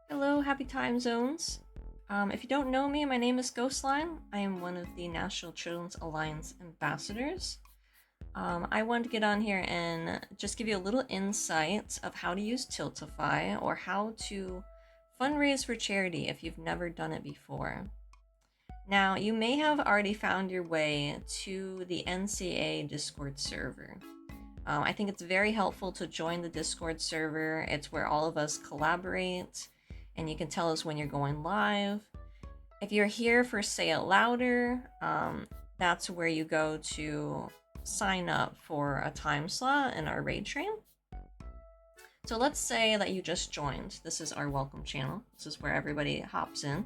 Hello, happy time zones. If you don't know me, my name is Ghostline. I am one of the National Children's Alliance ambassadors. I wanted to get on here and just give you a little insight of how to use Tiltify or how to fundraise for charity if you've never done it before. Now, you may have already found your way to the NCA Discord server. I think it's very helpful to join the Discord server. It's where all of us collaborate, and you can tell us when you're going live. If you're here for Say It Louder, that's where you go to sign up for a time slot in our raid train. So let's say that you just joined. This is our welcome channel. This is where everybody hops in.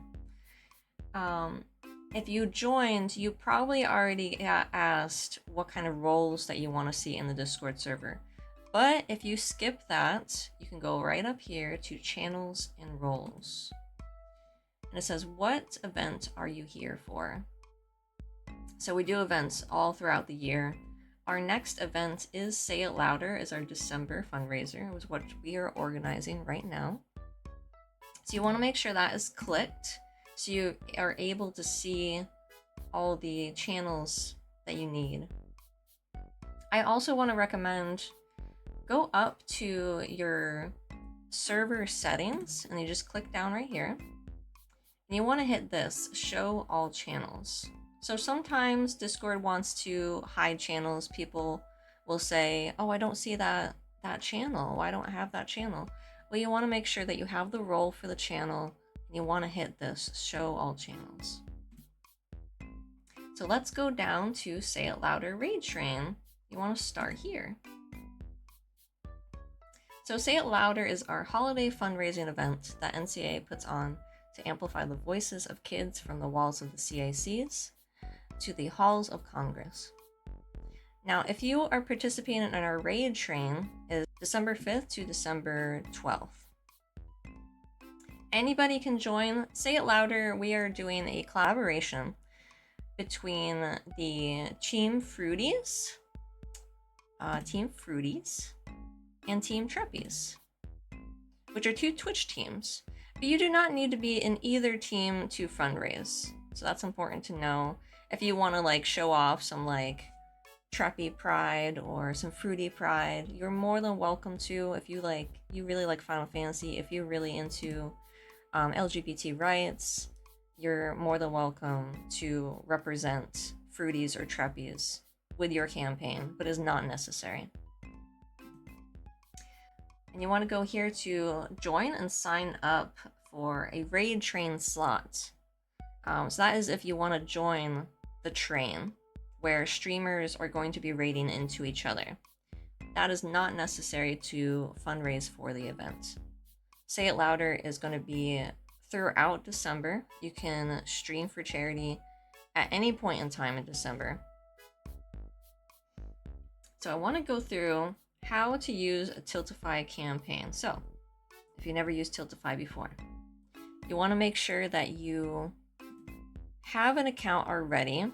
If you joined, you probably already got asked what kind of roles that you want to see in the Discord server. But if you skip that, you can go right up here to channels and roles. And it says, what event are you here for? So we do events all throughout the year. Our next event is Say It Louder, is our December fundraiser. It was what we are organizing right now. So you want to make sure that is clicked so you are able to see all the channels that you need. I also want to recommend go up to your server settings and you just click down right here. And you want to hit this, show all channels. So sometimes Discord wants to hide channels. People will say, oh, I don't see that channel. Why don't I have that channel? Well, you want to make sure that you have the role for the channel. You want to hit this, show all channels. So let's go down to Say It Louder raid train. You want to start here. So Say It Louder is our holiday fundraising event that NCA puts on to amplify the voices of kids from the walls of the CACs to the halls of Congress. Now, if you are participating in our raid train, is December 5th to December 12th. Anybody can join. Say It Louder, we are doing a collaboration between the Team Fruities and Team Treppies, which are two Twitch teams. But you do not need to be in either team to fundraise. So that's important to know. If you want to like show off some like Treppy pride or some fruity pride, you're more than welcome to. If you really like Final Fantasy, if you're really into LGBT rights, you're more than welcome to represent fruities or treppies with your campaign, but is not necessary. And you want to go here to join and sign up for a raid train slot. So that is if you want to join the train where streamers are going to be raiding into each other. That is not necessary to fundraise for the event. Say It Louder is going to be throughout December. You can stream for charity at any point in time in December. So I want to go through how to use a Tiltify campaign. So if you never used Tiltify before, you want to make sure that you have an account already.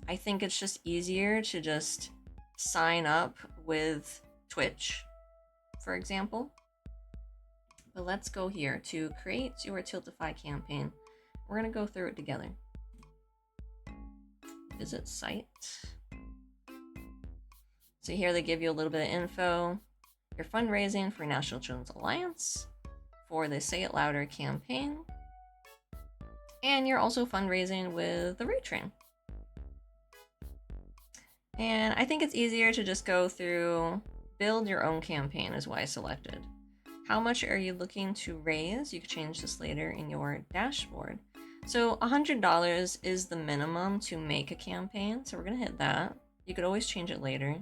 I think it's just easier to just sign up with Twitch, for example. But let's go here to create your Tiltify campaign. We're going to go through it together. Visit site. So here they give you a little bit of info. You're fundraising for National Children's Alliance for the Say It Louder campaign. And you're also fundraising with the raid train. And I think it's easier to just go through, build your own campaign is what I selected. How much are you looking to raise? You can change this later in your dashboard. So $100 is the minimum to make a campaign. So we're going to hit that. You could always change it later.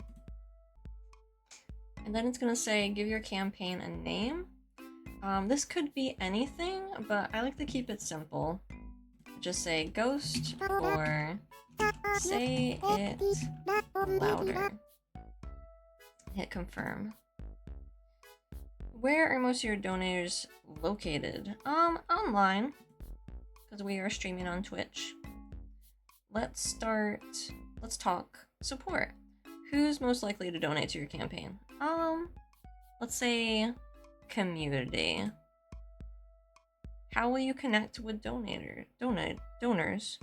And then it's going to say, give your campaign a name. This could be anything, but I like to keep it simple. Just say Ghost or Say It Louder. Hit confirm. Where are most of your donors located? Online, because we are streaming on Twitch. Let's talk support. Who's most likely to donate to your campaign? Let's say community. How will you connect with donors?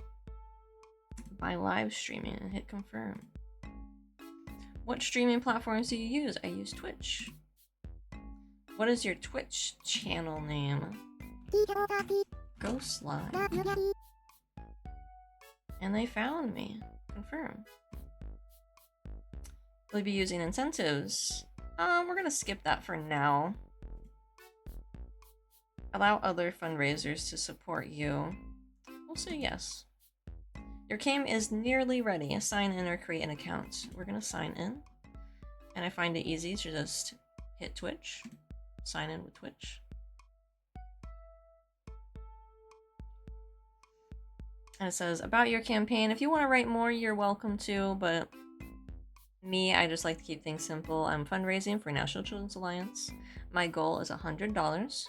By live streaming and hit confirm. What streaming platforms do you use? I use Twitch. What is your Twitch channel name? Go Slide. And they found me. Confirm. Will you be using incentives? We're gonna skip that for now. Allow other fundraisers to support you. We'll say yes. Your game is nearly ready. Sign in or create an account. We're gonna sign in. And I find it easy to just hit Twitch. Sign in with Twitch. And it says, about your campaign. If you want to write more, you're welcome to, but me, I just like to keep things simple. I'm fundraising for National Children's Alliance. My goal is $100.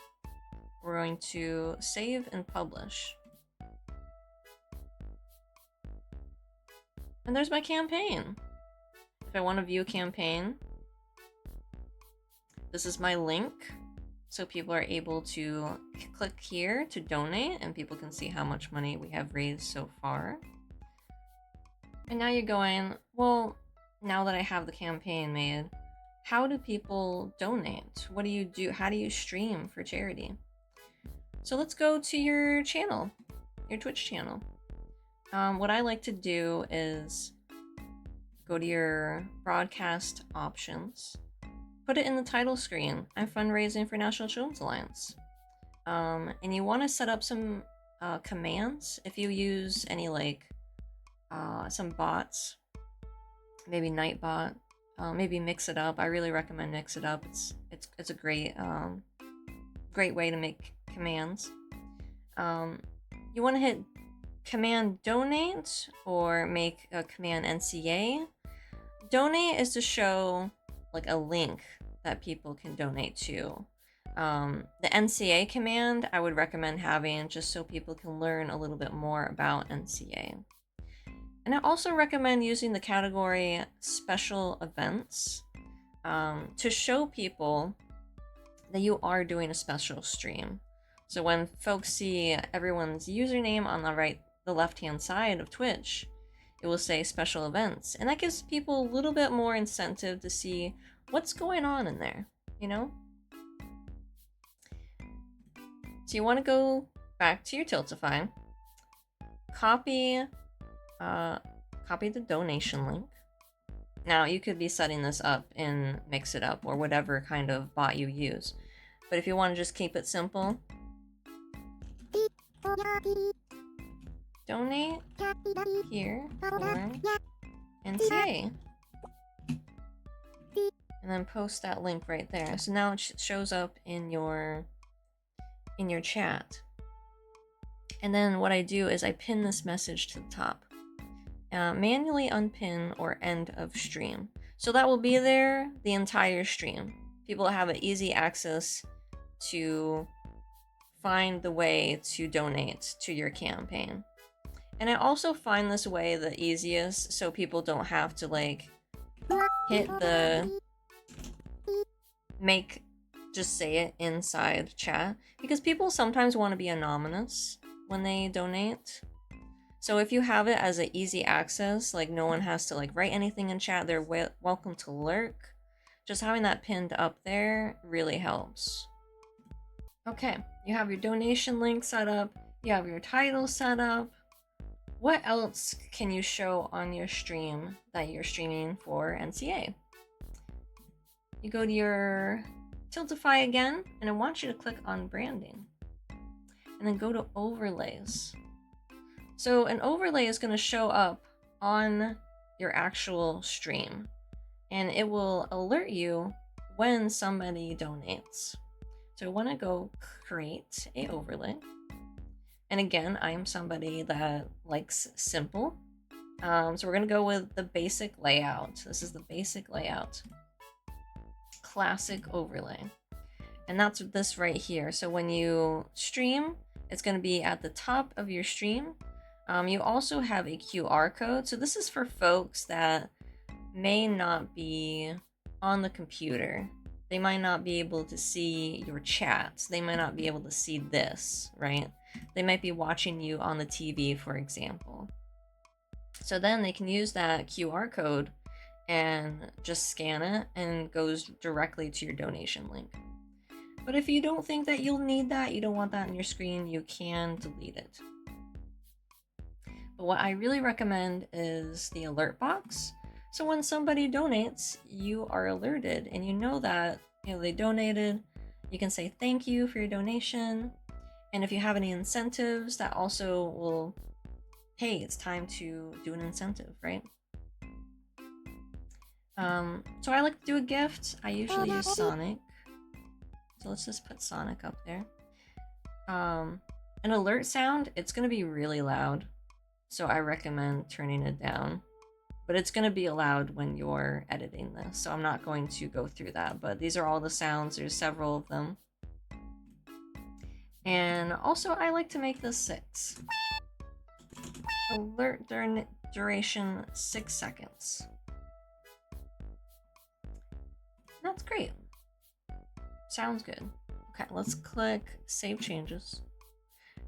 We're going to save and publish. And there's my campaign. If I want to view a campaign, this is my link. So people are able to click here to donate and people can see how much money we have raised so far. And now you're going, well, now that I have the campaign made, how do people donate? What do you do? How do you stream for charity? So let's go to your channel, your Twitch channel. What I like to do is go to your broadcast options, put it in the title screen. I'm fundraising for National Children's Alliance. And you want to set up some commands. If you use any like some bots, maybe Nightbot, maybe Mix It Up. I really recommend Mix It Up. It's a great great way to make commands. You want to hit command donate or make a command NCA. Donate is to show like a link that people can donate to. The NCA command I would recommend having just so people can learn a little bit more about NCA. And I also recommend using the category special events to show people that you are doing a special stream. So when folks see everyone's username on the left-hand side of Twitch, it will say special events. And that gives people a little bit more incentive to see what's going on in there, you know? So you want to go back to your Tiltify, copy the donation link. Now you could be setting this up in Mix It Up or whatever kind of bot you use. But if you want to just keep it simple, donate here for NCA. And then post that link right there. So now it shows up in your chat. And then what I do is I pin this message to the top. Manually unpin or end of stream. So that will be there the entire stream. People have an easy access to find the way to donate to your campaign. And I also find this way the easiest so people don't have to like hit the just say it inside chat, because people sometimes want to be anonymous when they donate. So if you have it as an easy access, like no one has to like write anything in chat, they're welcome to lurk. Just having that pinned up there really helps. Okay, you have your donation link set up, you have your title set up. What else can you show on your stream that you're streaming for NCA? You go to your Tiltify again, and I want you to click on branding. And then go to overlays. So an overlay is going to show up on your actual stream, and it will alert you when somebody donates. So I want to go create a overlay. And again, I am somebody that likes simple. So we're going to go with the basic layout. This is the basic layout. Classic overlay. And that's this right here. So when you stream, it's going to be at the top of your stream. You also have a QR code. So this is for folks that may not be on the computer They might not be able to see your chats. They might not be able to see this, right? They might be watching you on the TV, for example. So then they can use that QR code and just scan it and goes directly to your donation link. But if you don't think that you'll need that, you don't want that on your screen, you can delete it. But what I really recommend is the alert box. So when somebody donates, you are alerted and you know that, they donated. You can say thank you for your donation. And if you have any incentives, that also will, hey, it's time to do an incentive, right? So I like to do a gift. I usually use Sonic. So let's just put Sonic up there. An alert sound, it's gonna be really loud. So I recommend turning it down. But it's gonna be loud when you're editing this. So I'm not going to go through that. But these are all the sounds. There's several of them. And also I like to make this 6. Alert duration 6 seconds. That's great. Sounds good. Okay, let's click Save Changes.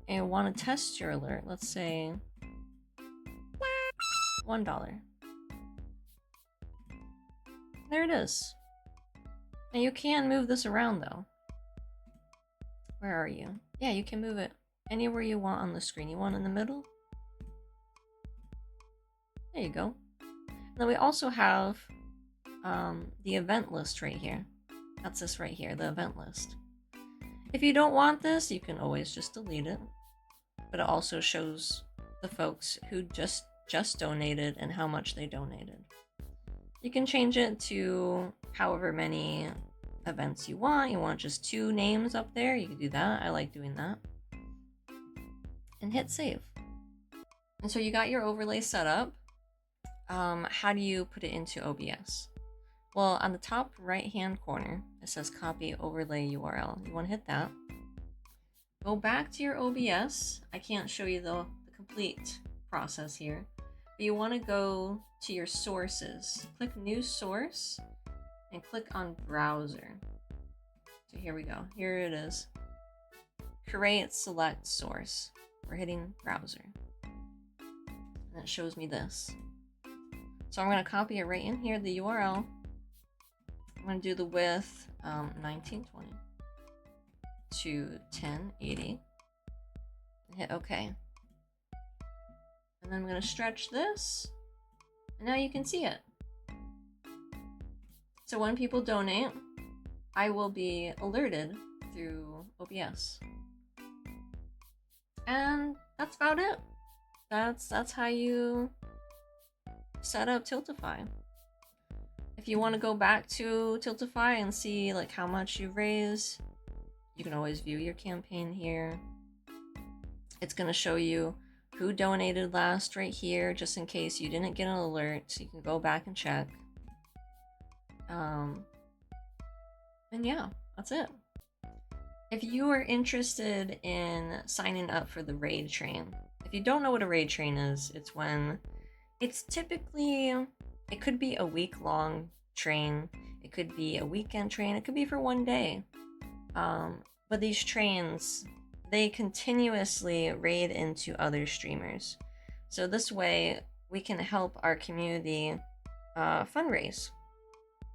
And want to test your alert. Let's say $1. There it is. Now you can move this around though. Where are you? Yeah, you can move it anywhere you want on the screen. You want in the middle? There you go. And then we also have the event list right here. That's this right here, the event list. If you don't want this, you can always just delete it. But it also shows the folks who just donated and how much they donated. You can change it to however many events you want. You want just 2 names up there, you can do that. I like doing that. And hit save. And so you got your overlay set up. How do you put it into OBS? Well, on the top right hand corner, it says copy overlay URL. You want to hit that. Go back to your OBS. I can't show you the complete process here, but you want to go to your sources. Click new source and click on browser. So here we go. Here it is. Create select source. We're hitting browser. And it shows me this. So I'm going to copy it right in here, the URL. I'm going to do the width 1920 to 1080 and hit OK. And then I'm going to stretch this, and now you can see it. So when people donate, I will be alerted through OBS. And that's about it. That's how you set up Tiltify. If you want to go back to Tiltify and see like how much you've raised, you can always view your campaign here. It's going to show you who donated last right here, just in case you didn't get an alert, so you can go back and check. And yeah, that's it. If you are interested in signing up for the raid train, if you don't know what a raid train is, it's when it's typically, it could be a week-long train, it could be a weekend train, it could be for one day. But these trains, they continuously raid into other streamers. So this way, we can help our community fundraise.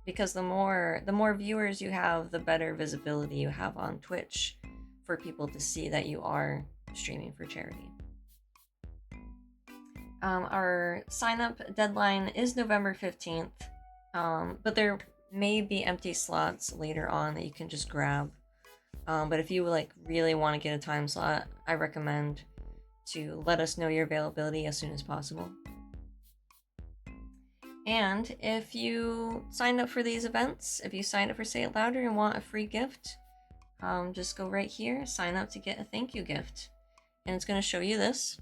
Because the more viewers you have, the better visibility you have on Twitch for people to see that you are streaming for charity. Our sign-up deadline is November 15th, but there may be empty slots later on that you can just grab. But if you like really want to get a time slot, I recommend to let us know your availability as soon as possible. And if you signed up for these events, if you signed up for Say It Louder and want a free gift, just go right here, sign up to get a thank you gift. And it's going to show you this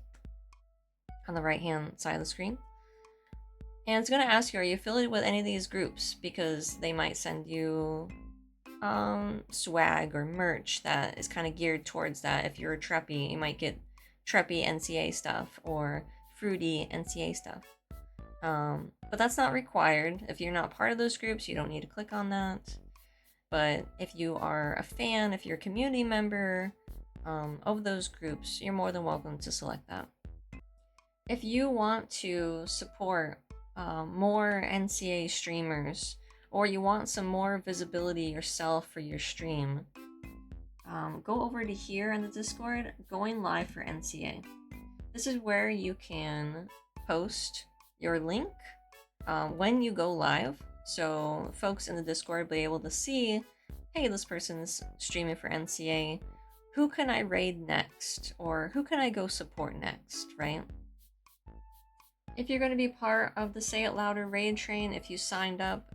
on the right hand side of the screen. And it's going to ask you, are you affiliated with any of these groups? Because they might send you swag or merch that is kind of geared towards that. If you're a Treppy, you might get Treppy NCA stuff or Fruity NCA stuff. But that's not required. If you're not part of those groups, you don't need to click on that. But if you are a fan, if you're a community member of those groups, you're more than welcome to select that. If you want to support more NCA streamers, or you want some more visibility yourself for your stream, go over to here in the Discord, going live for NCA. This is where you can post your link when you go live, so folks in the Discord will be able to see, hey, this person's streaming for NCA, who can I raid next, or who can I go support next, right? If you're going to be part of the Say It Louder raid train, if you signed up,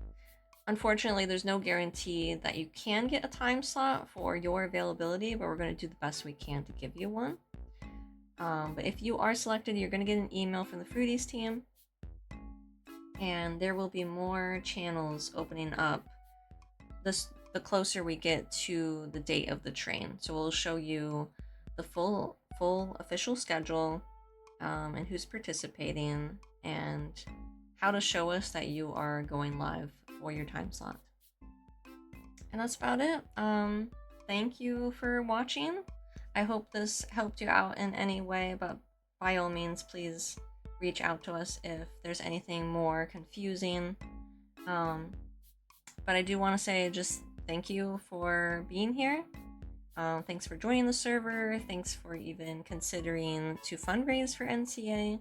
unfortunately, there's no guarantee that you can get a time slot for your availability, but we're going to do the best we can to give you one. But if you are selected, you're going to get an email from the Fruities team, and there will be more channels opening up the closer we get to the date of the train. So we'll show you the full official schedule, and who's participating, and how to show us that you are going live for your time slot. And that's about it. Thank you for watching. I hope this helped you out in any way, but by all means, please reach out to us if there's anything more confusing. But I do want to say just thank you for being here. Thanks for joining the server. Thanks for even considering to fundraise for NCA.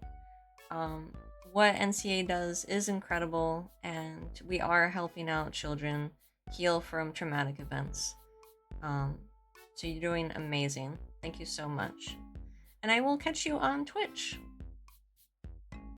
What NCA does is incredible, and we are helping out children heal from traumatic events. So you're doing amazing. Thank you so much. And I will catch you on Twitch.